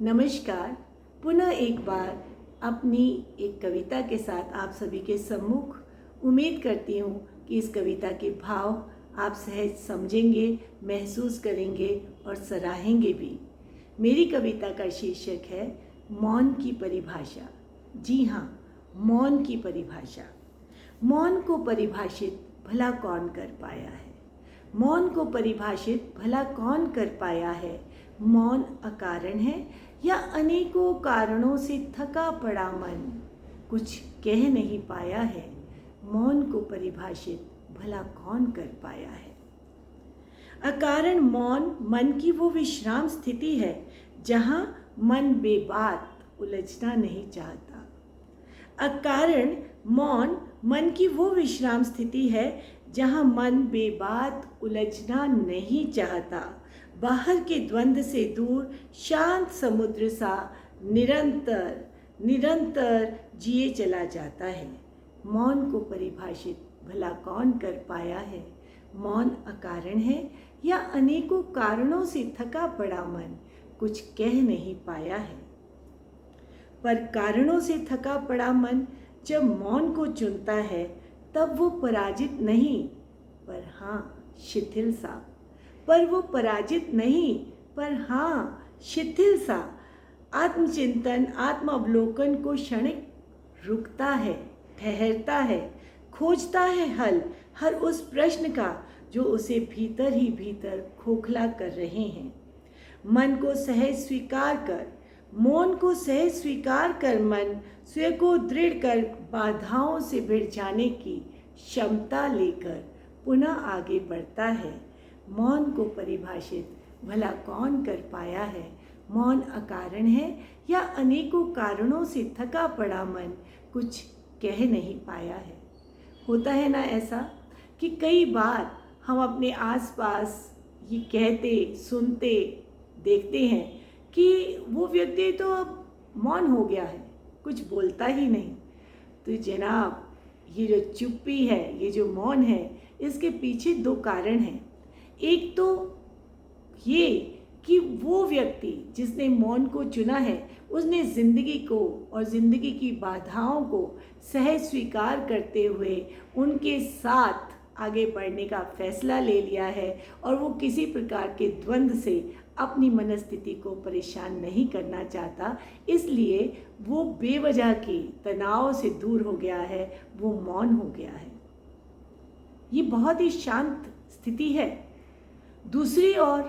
नमस्कार। पुनः एक बार अपनी एक कविता के साथ आप सभी के सम्मुख। उम्मीद करती हूँ कि इस कविता के भाव आप सहज समझेंगे, महसूस करेंगे और सराहेंगे भी। मेरी कविता का शीर्षक है मौन की परिभाषा। जी हाँ, मौन की परिभाषा। मौन को परिभाषित भला कौन कर पाया है? मौन को परिभाषित भला कौन कर पाया है? मौन अकारण है या अनेकों कारणों से थका पड़ा मन कुछ कह नहीं पाया है? मौन को परिभाषित भला कौन कर पाया है? अकारण मौन मन की वो विश्राम स्थिति है जहाँ मन बेबात उलझना नहीं चाहता। अकारण मौन मन की वो विश्राम स्थिति है जहाँ मन बेबात उलझना नहीं चाहता। बाहर के द्वंद्व से दूर शांत समुद्र सा निरंतर निरंतर जिए चला जाता है। मौन को परिभाषित भला कौन कर पाया है? मौन अकारण है या अनेकों कारणों से थका पड़ा मन कुछ कह नहीं पाया है? पर कारणों से थका पड़ा मन जब मौन को चुनता है तब वो पराजित नहीं पर हाँ शिथिल सा। पर वो पराजित नहीं पर हाँ शिथिल सा। आत्मचिंतन आत्म अवलोकन को क्षणिक रुकता है, ठहरता है, खोजता है हल हर उस प्रश्न का जो उसे भीतर ही भीतर खोखला कर रहे हैं। मन को सहज स्वीकार कर, मौन को सहज स्वीकार कर मन स्वयं को दृढ़ कर बाधाओं से भिड़ जाने की क्षमता लेकर पुनः आगे बढ़ता है। मौन को परिभाषित भला कौन कर पाया है? मौन अकारण है या अनेकों कारणों से थका पड़ा मन कुछ कह नहीं पाया है? होता है ना ऐसा कि कई बार हम अपने आसपास ये कहते सुनते देखते हैं कि वो व्यक्ति तो अब मौन हो गया है, कुछ बोलता ही नहीं। तो जनाब, ये जो चुप्पी है, ये जो मौन है, इसके पीछे दो कारण हैं। एक तो ये कि वो व्यक्ति जिसने मौन को चुना है उसने ज़िंदगी को और ज़िंदगी की बाधाओं को सहज स्वीकार करते हुए उनके साथ आगे बढ़ने का फैसला ले लिया है और वो किसी प्रकार के द्वंद्व से अपनी मनस्थिति को परेशान नहीं करना चाहता। इसलिए वो बेवजह के तनाव से दूर हो गया है, वो मौन हो गया है। ये बहुत ही शांत स्थिति है। दूसरी ओर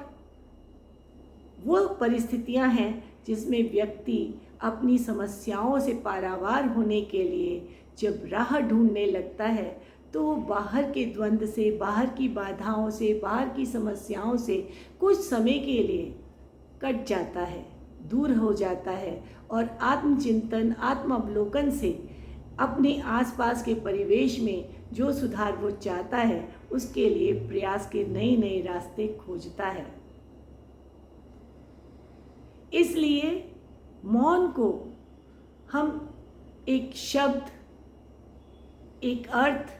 वो परिस्थितियां हैं जिसमें व्यक्ति अपनी समस्याओं से पारावार होने के लिए जब राह ढूंढने लगता है तो वो बाहर के द्वंद्व से, बाहर की बाधाओं से, बाहर की समस्याओं से कुछ समय के लिए कट जाता है, दूर हो जाता है और आत्मचिंतन आत्म अवलोकन से अपने आसपास के परिवेश में जो सुधार वो चाहता है उसके लिए प्रयास के नए नए रास्ते खोजता है। इसलिए मौन को हम एक शब्द, एक अर्थ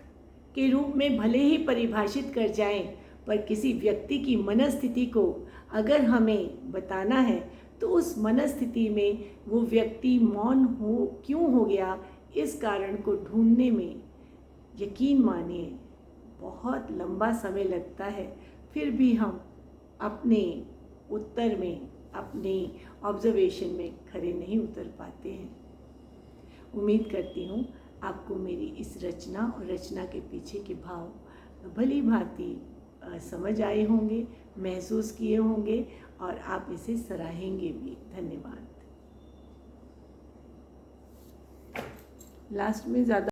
के रूप में भले ही परिभाषित कर जाएं, पर किसी व्यक्ति की मनस्थिति को अगर हमें बताना है तो उस मनस्थिति में वो व्यक्ति मौन क्यों हो गया, इस कारण को ढूंढने में यकीन मानिए बहुत लंबा समय लगता है। फिर भी हम अपने उत्तर में, अपने ऑब्जर्वेशन में खरे नहीं उतर पाते हैं। उम्मीद करती हूँ आपको मेरी इस रचना और रचना के पीछे के भाव भली भांति समझ आए होंगे, महसूस किए होंगे और आप इसे सराहेंगे भी। धन्यवाद। लास्ट में ज़्यादा